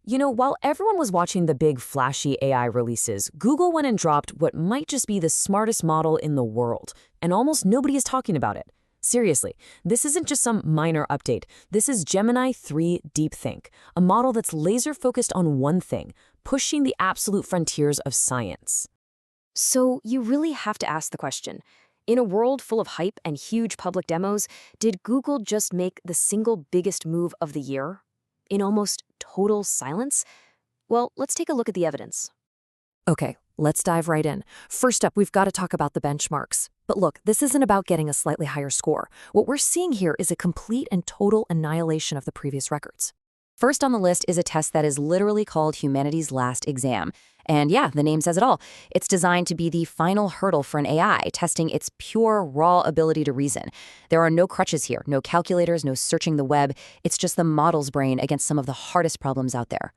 While everyone was watching the big flashy AI releases, Google went and dropped what might just be the smartest model in the world, and almost nobody is talking about it. Seriously, this isn't just some minor update. This is Gemini 3 DeepThink, a model that's laser-focused on one thing, pushing the absolute frontiers of science. So you really have to ask the question, in a world full of hype and huge public demos, did Google just make the single biggest move of the year? In almost total silence? Well, let's take a look at the evidence. Okay, let's dive right in. First up, we've got to talk about the benchmarks. But look, this isn't about getting a slightly higher score. What we're seeing here is a complete and total annihilation of the previous records. First on the list is a test that is literally called Humanity's Last Exam. And yeah, the name says it all. It's designed to be the final hurdle for an AI, testing its pure, raw ability to reason. There are no crutches here, no calculators, no searching the web. It's just the model's brain against some of the hardest problems out there.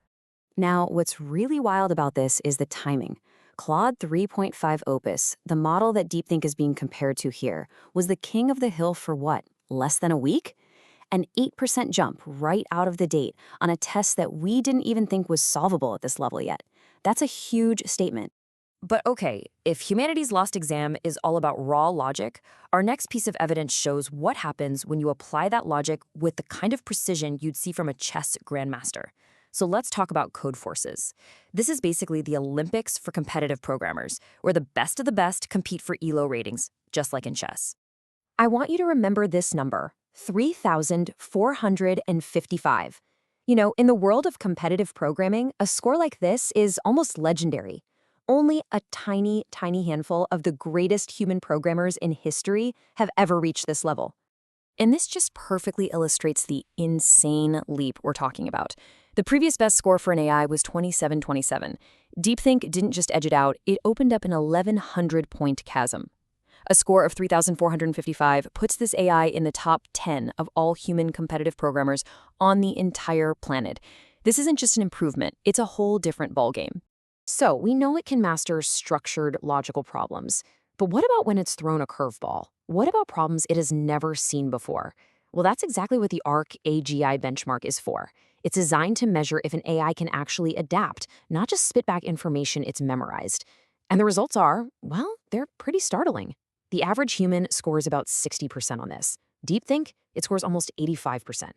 Now, what's really wild about this is the timing. Claude 3.5 Opus, the model that DeepThink is being compared to here, was the king of the hill for what, less than a week? An 8% jump right out of the gate on a test that we didn't even think was solvable at this level yet. That's a huge statement. But okay, if Humanity's Lost Exam is all about raw logic, our next piece of evidence shows what happens when you apply that logic with the kind of precision you'd see from a chess grandmaster. So let's talk about code forces. This is basically the Olympics for competitive programmers, where the best of the best compete for ELO ratings, just like in chess. I want you to remember this number, 3,455. In the world of competitive programming, a score like this is almost legendary. Only a tiny, tiny handful of the greatest human programmers in history have ever reached this level. And this just perfectly illustrates the insane leap we're talking about. The previous best score for an AI was 2727. DeepThink didn't just edge it out, it opened up an 1,100-point chasm. A score of 3,455 puts this AI in the top 10 of all human competitive programmers on the entire planet. This isn't just an improvement, it's a whole different ballgame. So we know it can master structured logical problems. But what about when it's thrown a curveball? What about problems it has never seen before? Well, that's exactly what the ARC-AGI benchmark is for. It's designed to measure if an AI can actually adapt, not just spit back information it's memorized. And the results are, well, they're pretty startling. The average human scores about 60% on this. DeepThink, it scores almost 85%.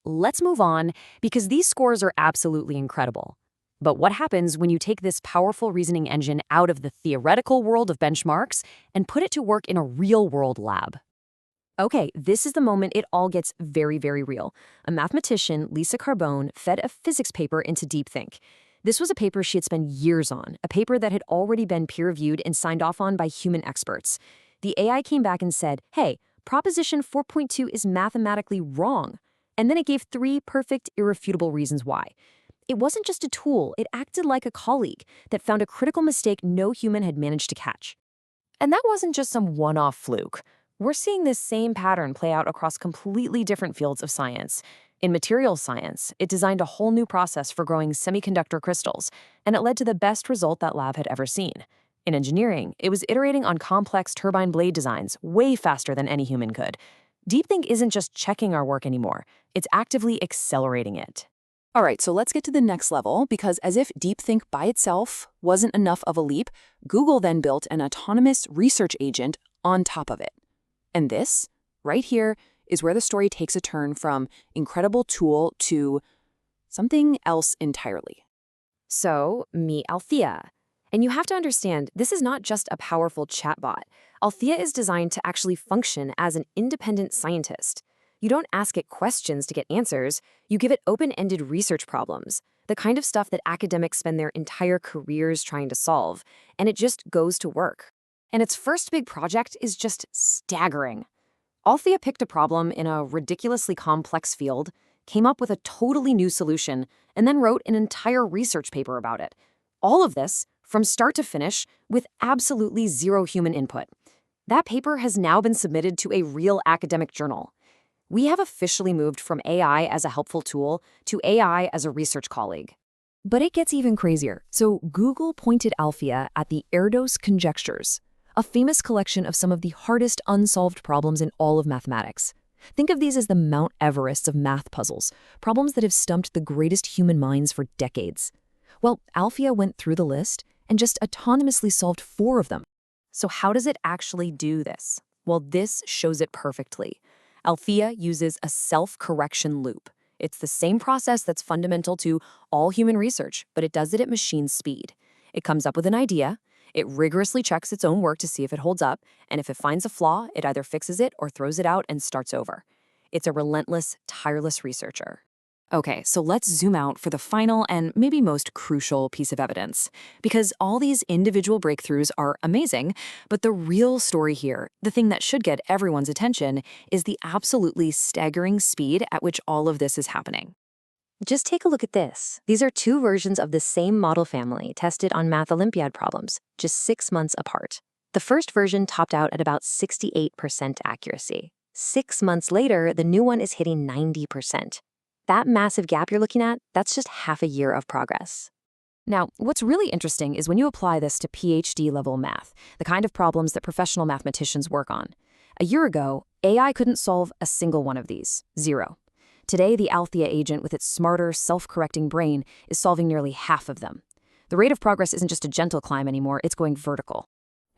Let's move on, because these scores are absolutely incredible. But what happens when you take this powerful reasoning engine out of the theoretical world of benchmarks and put it to work in a real-world lab? Okay, this is the moment it all gets very, very real. A mathematician, Lisa Carbone, fed a physics paper into DeepThink. This was a paper she had spent years on, a paper that had already been peer-reviewed and signed off on by human experts. The AI came back and said, hey, proposition 4.2 is mathematically wrong. And then it gave 3 perfect, irrefutable reasons why. It wasn't just a tool, it acted like a colleague that found a critical mistake no human had managed to catch. And that wasn't just some one-off fluke. We're seeing this same pattern play out across completely different fields of science. In materials science, it designed a whole new process for growing semiconductor crystals, and it led to the best result that lab had ever seen. In engineering, it was iterating on complex turbine blade designs way faster than any human could. DeepThink isn't just checking our work anymore, it's actively accelerating it. All right, so let's get to the next level, because as if DeepThink by itself wasn't enough of a leap, Google then built an autonomous research agent on top of it. And this, right here, is where the story takes a turn from incredible tool to something else entirely. So, meet Althea. And you have to understand, this is not just a powerful chatbot. Althea is designed to actually function as an independent scientist. You don't ask it questions to get answers, you give it open-ended research problems, the kind of stuff that academics spend their entire careers trying to solve, and it just goes to work. And its first big project is just staggering. Althea picked a problem in a ridiculously complex field, came up with a totally new solution, and then wrote an entire research paper about it. All of this, from start to finish, with absolutely zero human input. That paper has now been submitted to a real academic journal. We have officially moved from AI as a helpful tool to AI as a research colleague. But it gets even crazier. So Google pointed Althea at the Erdos conjectures, a famous collection of some of the hardest unsolved problems in all of mathematics. Think of these as the Mount Everests of math puzzles, problems that have stumped the greatest human minds for decades. Well, Althea went through the list and just autonomously solved 4 of them. So how does it actually do this? Well, this shows it perfectly. Althea uses a self-correction loop. It's the same process that's fundamental to all human research, but it does it at machine speed. It comes up with an idea, it rigorously checks its own work to see if it holds up, and if it finds a flaw, it either fixes it or throws it out and starts over. It's a relentless, tireless researcher. Okay, so let's zoom out for the final and maybe most crucial piece of evidence. Because all these individual breakthroughs are amazing, but the real story here, the thing that should get everyone's attention, is the absolutely staggering speed at which all of this is happening. Just take a look at this. These are 2 versions of the same model family tested on Math Olympiad problems, just 6 months apart. The first version topped out at about 68% accuracy. 6 months later, the new one is hitting 90%. That massive gap you're looking at, that's just half a year of progress. Now, what's really interesting is when you apply this to PhD-level math, the kind of problems that professional mathematicians work on. A year ago, AI couldn't solve a single one of these. 0. Today, the Althea agent with its smarter, self-correcting brain is solving nearly half of them. The rate of progress isn't just a gentle climb anymore, it's going vertical.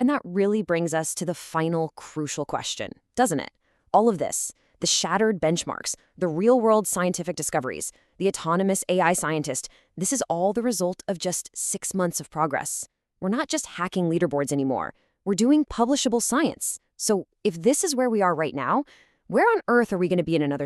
And that really brings us to the final crucial question, doesn't it? All of this, the shattered benchmarks, the real-world scientific discoveries, the autonomous AI scientist, this is all the result of just 6 months of progress. We're not just hacking leaderboards anymore. We're doing publishable science. So if this is where we are right now, where on earth are we going to be in another